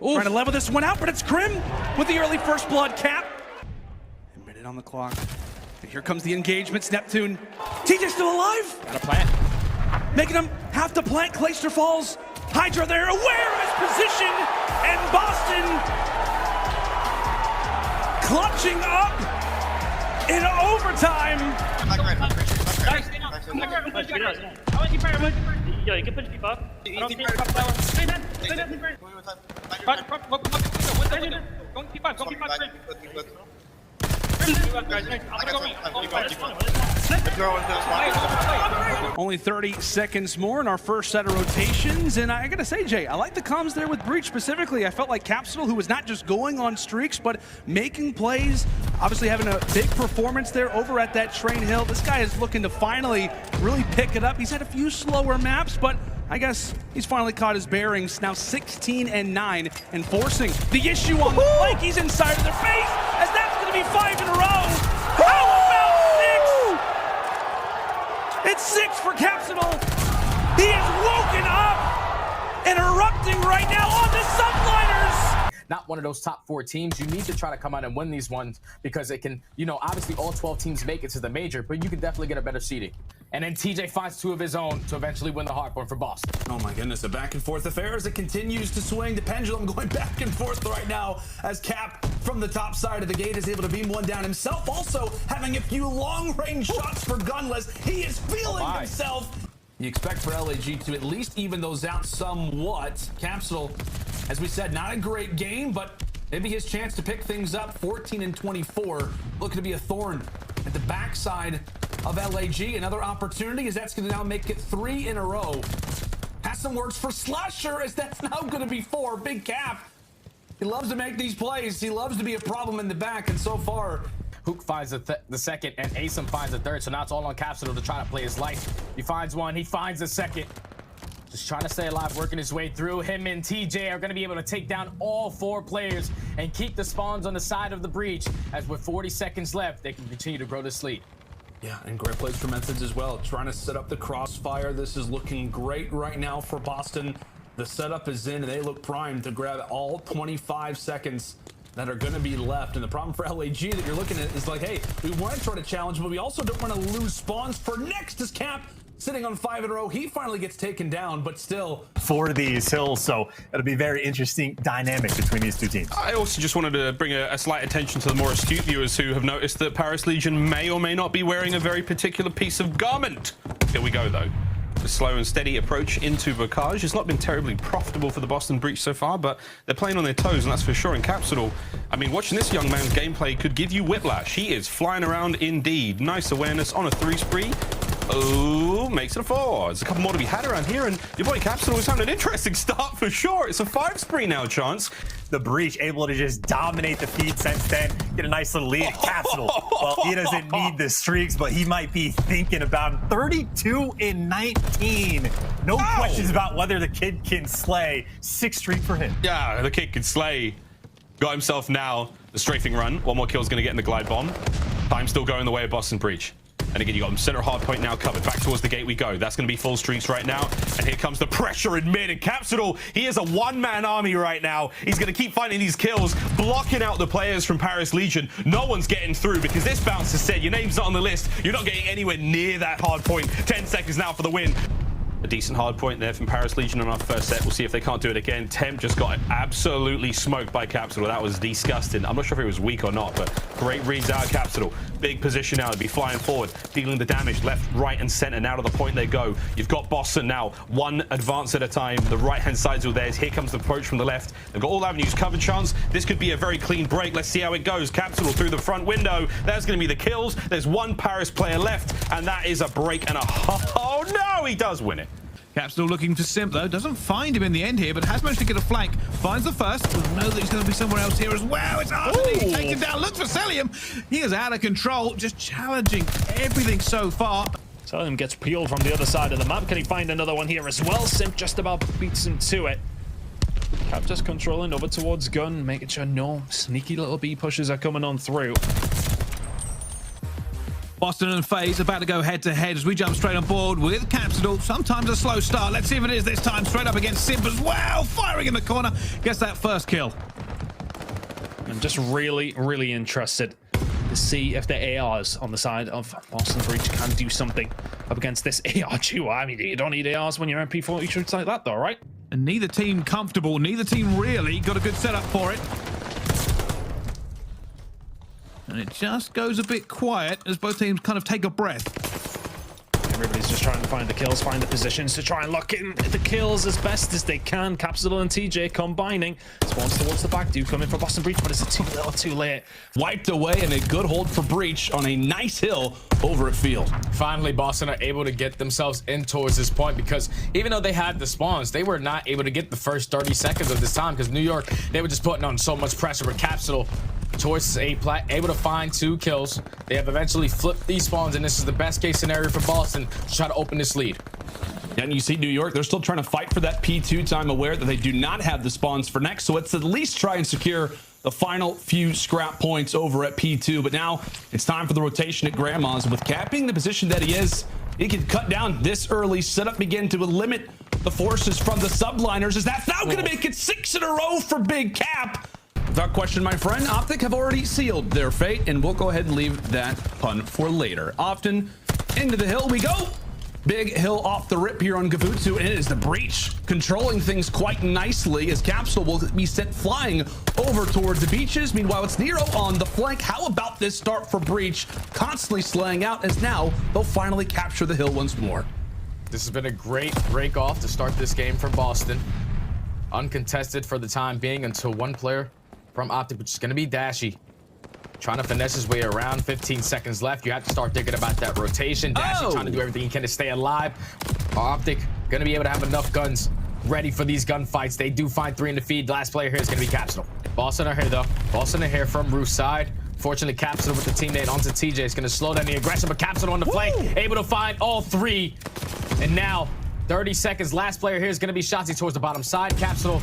Oof. Trying to level this one out, but it's Grim with the early first blood cap. A minute on the clock. And here comes the engagements, Neptune. TJ still alive. Got a plant. Making him have to plant. Clayster falls. Hydra there, aware of his position. And Boston clutching up in overtime. Yo, you can push people up. Only 30 seconds more in our first set of rotations, and I gotta say, Jay, I like the comms there with Breach specifically. I felt like Capsidal, who was not just going on streaks, but making plays, obviously having a big performance there over at that Train Hill. This guy is looking to finally really pick it up. He's had a few slower maps, but I guess he's finally caught his bearings. Now 16-9 and forcing the issue on the flank. He's inside of their face, as that's going to be 5 in a row. How about 6? It's 6 for Capsidal. He is woken up and erupting right now on the subliners. Not one of those top 4 teams. You need to try to come out and win these ones because it can, you know, obviously all 12 teams make it to the major, but you can definitely get a better seeding. And then TJ finds 2 of his own to eventually win the hardpoint for Boston. Oh my goodness, a back and forth affair as it continues to swing. The pendulum going back and forth right now as Cap from the top side of the gate is able to beam one down himself. Also having a few long range shots for Gunless. He is feeling himself. You expect for LAG to at least even those out somewhat. Capsidal, as we said, not a great game, but maybe his chance to pick things up. 14-24, looking to be a thorn at the backside of LAG. Another opportunity as that's going to now make it 3 in a row. Has some words for Slasher as that's now going to be 4. Big Cap. He loves to make these plays. He loves to be a problem in the back, and so far, Hook finds the second, and Asim finds the third, so now it's all on Capsidal to try to play his life. He finds one, he finds the second. Just trying to stay alive, working his way through. Him and TJ are going to be able to take down all 4 players and keep the spawns on the side of the breach, as with 40 seconds left, they can continue to grow this lead. Yeah, and great plays for Methods as well. Trying to set up the crossfire. This is looking great right now for Boston. The setup is in, and they look primed to grab all 25 seconds that are going to be left. And the problem for LAG that you're looking at is like, hey, we want to try to challenge, but we also don't want to lose spawns. For next is Cap sitting on 5 in a row. He finally gets taken down, but still for these hills, so it'll be very interesting dynamic between these 2 teams. I also just wanted to bring a slight attention to the more astute viewers who have noticed that Paris Legion may or may not be wearing a very particular piece of garment. Here we go, though. The slow and steady approach into Bocage has not been terribly profitable for the Boston Breach so far, but they're playing on their toes, and that's for sure. In Capsidal, I mean, watching this young man's gameplay could give you whiplash. He is flying around indeed. Nice awareness on a 3 spree. Oh, makes it a 4. There's a couple more to be had around here, and your boy Capsidal is having an interesting start for sure. It's a 5 spree now, Chance. The Breach able to just dominate the feed since then, get a nice little lead. Capsidal, well, he doesn't need the streaks, but he might be thinking about him. 32-19. No questions about whether the kid can slay. 6th streak for him. Yeah, the kid can slay. Got himself now the strafing run. 1 more kill is going to get in the glide bomb. Time still going the way of Boston Breach. And again, you got him center hard point now covered. Back towards the gate we go. That's going to be full streaks right now. And here comes the pressure in mid. And Capsidal, he is a 1-man army right now. He's going to keep finding these kills, blocking out the players from Paris Legion. No one's getting through because this bouncer said, your name's not on the list. You're not getting anywhere near that hard point. 10 seconds now for the win. A decent hard point there from Paris Legion on our first set. We'll see if they can't do it again. Temp just got absolutely smoked by Capsidal. That was disgusting. I'm not sure if he was weak or not, but great reads out of Capsidal. Big position now to be flying forward, dealing the damage left, right, and center. Now to the point they go. You've got Boston now, 1 advance at a time. The right-hand side's all theirs. Here comes the approach from the left. They've got all avenues covered, Chance. This could be a very clean break. Let's see how it goes. Capsidal through the front window. There's going to be the kills. There's 1 Paris player left, and that is a break and a half. Oh, no, he does win it. Capsidal looking for Simp, though. Doesn't find him in the end here, but has managed to get a flank. Finds the first. Doesn't know that he's going to be somewhere else here as well. It's Arsenal taken down. Looks for Celium. He is out of control, just challenging everything so far. Celium gets peeled from the other side of the map. Can he find another one here as well? Simp just about beats him to it. Cap just controlling over towards Gun, making sure no sneaky little B pushes are coming on through. Boston and FaZe about to go head-to-head as we jump straight on board with Capsidal. Sometimes a slow start. Let's see if it is this time. Straight up against Simp as well. Firing in the corner. Gets that first kill. I'm just really, really interested to see if the ARs on the side of Boston Breach can do something up against this AR duo. I mean, you don't need ARs when you're MP40 shoots like that, though, right? And neither team comfortable. Neither team really got a good setup for it. And it just goes a bit quiet as both teams kind of take a breath. Everybody's just trying to find the kills, find the positions to try and lock in the kills as best as they can. Capsidal and TJ combining. Spawns towards the back. Do come in for Boston Breach, but is it too little, too late? Wiped away and a good hold for Breach on a nice hill over at Field. Finally, Boston are able to get themselves in towards this point, because even though they had the spawns, they were not able to get the first 30 seconds of this time, because New York, they were just putting on so much pressure. But Capsidal towards able to find 2 kills. They have eventually flipped these spawns, and this is the best case scenario for Boston to try to open this lead. And you see New York, they're still trying to fight for that P2 time, aware that they do not have the spawns for next. So let's at least try and secure the final few scrap points over at P2. But now it's time for the rotation at Grandma's. With Cap being the position that he is, he can cut down this early, set up again to limit the forces from the subliners. Is that now going to make it 6 in a row for Big Cap? Without question, my friend, Optic have already sealed their fate, and we'll go ahead and leave that pun for later. Often into the hill we go. Big hill off the rip here on Gavutsu, and it is the Breach controlling things quite nicely as Capsule will be sent flying over towards the beaches. Meanwhile, it's Nero on the flank. How about this start for Breach? Constantly slaying out as now they'll finally capture the hill once more. This has been a great break off to start this game for Boston. Uncontested for the time being until one player from Optic, which is going to be Dashy, trying to finesse his way around. 15 seconds left. You have to start thinking about that rotation. Dashy trying to do everything he can to stay alive. Optic going to be able to have enough guns ready for these gunfights. They do find 3 in the feed. Last player here is going to be Capsidal. Boston are here, though. Boston are here from roof side. Fortunately, Capsidal with the teammate onto TJ is going to slow down the aggression, but Capsidal on the flank, able to find all 3. And now, 30 seconds. Last player here is going to be Shotzi towards the bottom side. Capsidal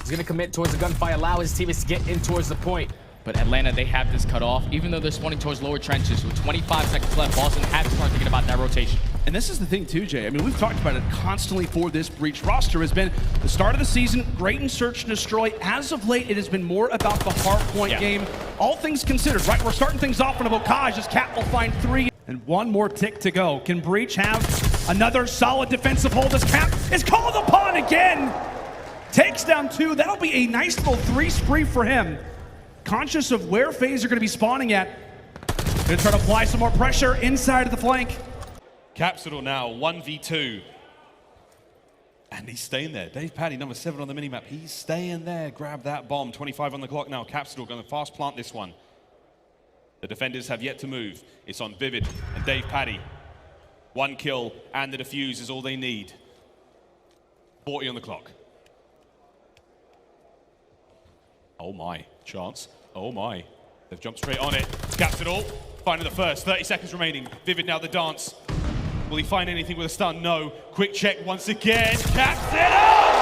is going to commit towards the gunfight, allow his teammates to get in towards the point. But Atlanta, they have this cut off. Even though they're spawning towards lower trenches, with 25 seconds left, Boston has to start thinking about that rotation. And this is the thing too, Jay. I mean, we've talked about it constantly for this Breach roster. Has been the start of the season, great in search and destroy. As of late, it has been more about the hard point game. All things considered, right? We're starting things off in a Bocage as Cap will find 3. And one more tick to go. Can Breach have another solid defensive hold as Cap is called upon again? Takes down 2. That'll be a nice little 3 spree for him. Conscious of where FaZe are going to be spawning at. Going to try to apply some more pressure inside of the flank. Capsidal now 1v2. And he's staying there. Dave Paddy, number 7 on the minimap. He's staying there. Grab that bomb. 25 on the clock now. Capsidal going to fast plant this one. The defenders have yet to move. It's on Vivid and Dave Paddy. 1 kill and the defuse is all they need. 40 on the clock. Oh my, chance. Oh my. They've jumped straight on it. Capsidal finding the first. 30 seconds remaining. Vivid now the dance. Will he find anything with a stun? No. Quick check once again. Capsidal!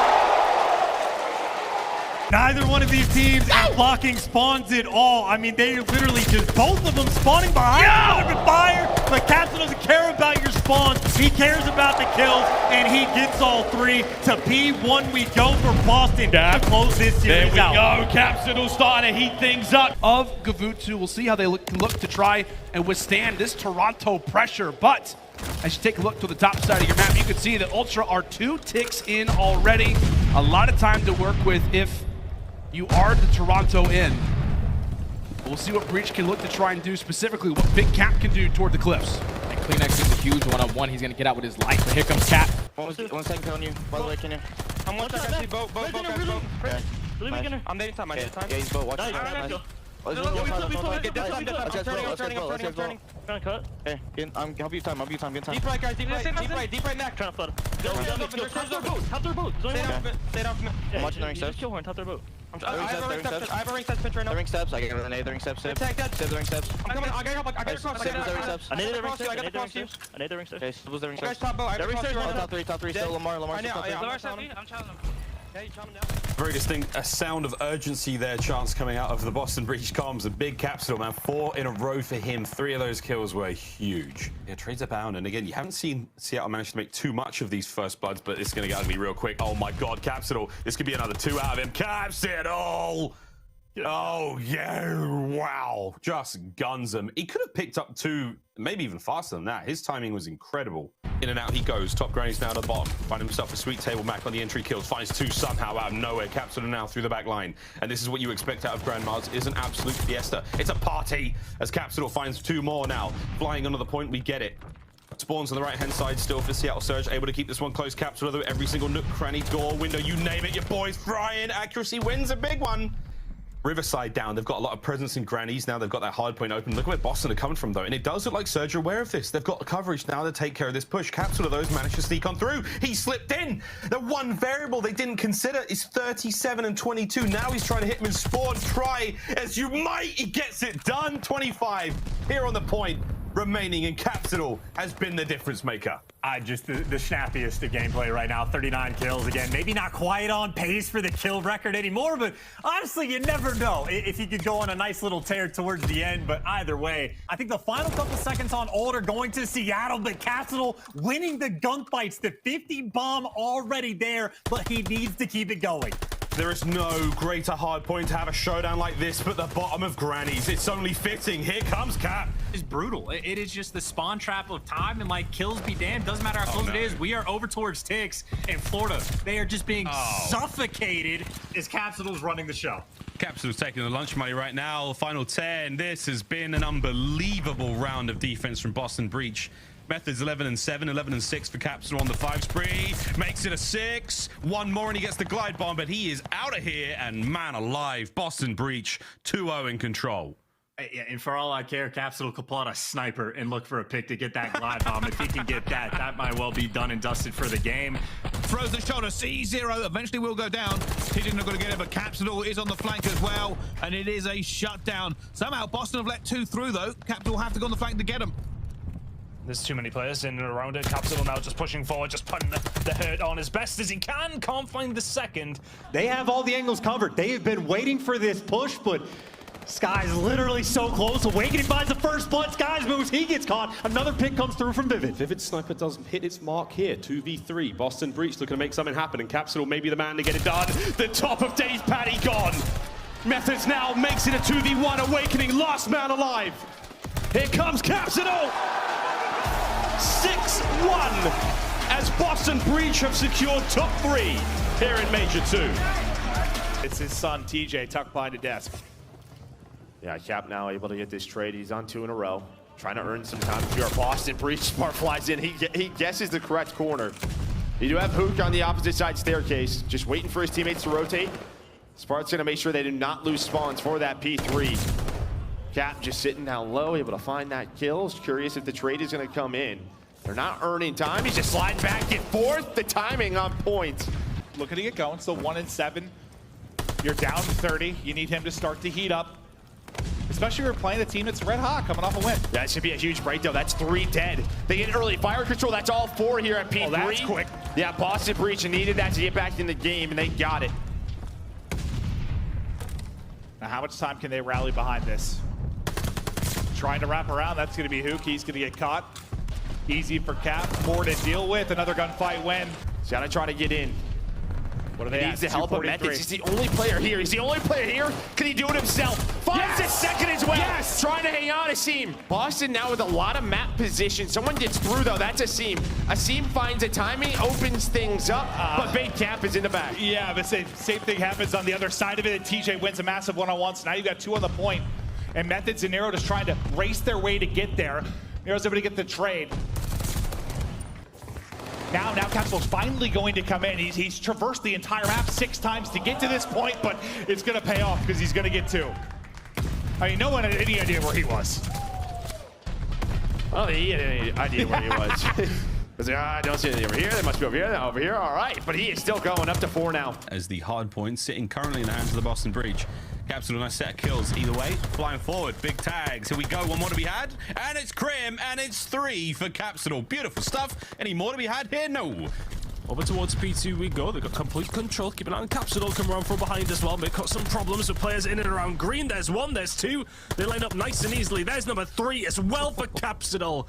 Neither one of these teams is blocking spawns at all. I mean, they literally just, both of them spawning behind each other with fire. But Captain doesn't care about your spawns. He cares about the kills, and he gets all 3. To P1 we go for Boston to close this series out. There we go. Capsidal starting to heat things up. Of Gavutsu, we'll see how they look to try and withstand this Toronto pressure. But as you take a look to the top side of your map, you can see that Ultra are 2 ticks in already. A lot of time to work with if you are the Toronto in. We'll see what Breach can look to try and do, specifically what Big Cap can do toward the cliffs. And CleanX is a huge one-on-one. He's going to get out with his life, but here comes Cap. 1 second killing you. By the way, Kenyen. I'm one second. Boat. Okay. I'm dating time. Yeah, he's boat. Watch it. I'm cut. Hey, I'm help you time. Get time. Deep right, guys. Deep right neck. Trying to flood. Top their boat. Stay down from me. I'm watching the ring steps. Kill horn. Top their boat. I have a ring steps pinch right now. The ring steps. I get a grenade. The ring steps. Save the ring steps. I'm coming. I gotta help. I gotta cross. Save the ring steps. I need the ring steps. I need the ring steps. Okay, was the ring steps. Top 3. Still Lamar. I'm challenging him. Very distinct, a sound of urgency there, Chance, coming out of the Boston Breach comms. A big Capsidal, man. 4 in a row for him. 3 of those kills were huge. Yeah, trades are bound. And again, you haven't seen Seattle manage to make too much of these first bloods, but it's going to get ugly real quick. Oh my God, Capsidal. This could be another 2 out of him. Capsidal! Oh, yeah, wow. Just guns him. He could have picked up 2, maybe even faster than that. His timing was incredible. In and out he goes. Top grannies now to the bottom. Find himself a sweet table Mac on the entry kills. Finds 2 somehow out of nowhere. Capsidal now through the back line. And this is what you expect out of Grandmas. Is an absolute fiesta. It's a party as Capsidal finds 2 more now. Flying under the point, we get it. Spawns on the right-hand side still for Seattle Surge. Able to keep this one close. Capsidal though, every single nook, cranny, door, window, you name it. Your boy's frying. Accuracy wins a big one. Riverside down. They've got a lot of presence in grannies now. They've got that hard point open. Look where Boston are coming from though, and it does look like Surge are aware of this. They've got coverage now to take care of this push. Capsule of those managed to sneak on through. He slipped in. The one variable they didn't consider is 37 and 22. Now he's trying to hit him in spawn. Try as you might. He gets it done. 25 here on the point remaining, and Capsidal has been the difference maker. Just the snappiest of gameplay right now. 39 kills again. Maybe not quite on pace for the kill record anymore, but honestly, you never know if he could go on a nice little tear towards the end. But either way, I think the final couple seconds on ult are going to Seattle, but Capsidal winning the gunfights. The 50 bomb already there, but he needs to keep it going. There is no greater hard point to have a showdown like this but the bottom of grannies. It's only fitting. Here comes Cap. It's brutal. It is just the spawn trap of time, and like, kills be damned. Doesn't matter how close it is. We are over towards Tix in Florida. They are just being suffocated as Capsidal's running the show. Capsidal's taking the lunch money right now. Final 10. This has been an unbelievable round of defense from Boston Breach. Methods 11 and 7, 11 and 6 for Capsidal on the 5 spree. Makes it a 6. 1 more and he gets the glide bomb, but he is out of here. And man alive, Boston Breach 2-0 in control. Yeah, and for all I care, Capsidal could pull out a sniper and look for a pick to get that glide bomb. If he can get that, that might well be done and dusted for the game. Throws the shoulder, C0 eventually will go down. He's not going to get it, but Capsidal is on the flank as well, and it is a shutdown. Somehow Boston have let 2 through though. Capsidal will have to go on the flank to get him. There's too many players in and around it. Capsidal now just pushing forward, just putting the hurt on as best as he can. Can't find the second. They have all the angles covered. They have been waiting for this push, but Sky's literally so close. Awakening finds the first blood. Sky's moves. He gets caught. Another pick comes through from Vivid. Vivid Sniper does hit its mark here. 2v3. Boston Breach looking to make something happen, and Capsidal may be the man to get it done. The top of Dave Paddy gone. Methods now makes it a 2v1. Awakening, last man alive. Here comes Capsidal. 6-1 as Boston Breach have secured top 3 here in Major 2. It's his son, TJ, tucked behind a desk. Yeah, Cap now able to get this trade. He's on 2 in a row. Trying to earn some time here. Boston Breach, Smart flies in. He guesses the correct corner. You do have Hook on the opposite side staircase, just waiting for his teammates to rotate. Spart's gonna make sure they do not lose spawns for that P3. Cap just sitting down low, able to find that kill. Curious if the trade is gonna come in. They're not earning time. He's just sliding back and forth. The timing on point. Looking to get going, so 1 and 7. You're down 30. You need him to start to heat up. Especially if you're playing a team that's red hot coming off a win. That should be a huge break though. That's 3 dead. They get early fire control. That's all 4 here at P3. Oh, that's quick. Yeah, Boston Breach needed that to get back in the game, and they got it. Now, how much time can they rally behind this? Trying to wrap around. That's going to be Hook. He's going to get caught. Easy for Cap. More to deal with. Another gunfight win. He's got to try to get in. What are they He needs the help of Methods. He's the only player here. He's the only player here. Can he do it himself? Finds a second as well. Yes! Trying to hang on Asim. Boston now with a lot of map position. Someone gets through though. That's Asim. Asim finds a timing, opens things up, but Big Cap is in the back. Yeah, but same thing happens on the other side of it. TJ wins a massive one-on-one. So now you've got 2 on the point. And Methods and Nero just trying to race their way to get there. Nero's able to get the trade. Now Capsidal's finally going to come in. He's traversed the entire map 6 times to get to this point, but it's going to pay off because he's going to get 2. I mean, no one had any idea where he was. I don't think he had any idea where he was. Because I don't see anything over here. They must be over here. Over here. All right. But he is still going up to 4 now. As the hard point sitting currently in the hands of the Boston Breach. Capsidal, nice set of kills either way. Flying forward, big tags. Here we go. 1 more to be had. And it's Crim, and it's 3 for Capsidal. Beautiful stuff. Any more to be had here? No. Over towards P2 we go. They've got complete control. Keep an eye on Capsidal. Come around from behind as well. They've got some problems with players in and around green. There's one, there's two. They line up nice and easily. There's number 3 as well for Capsidal.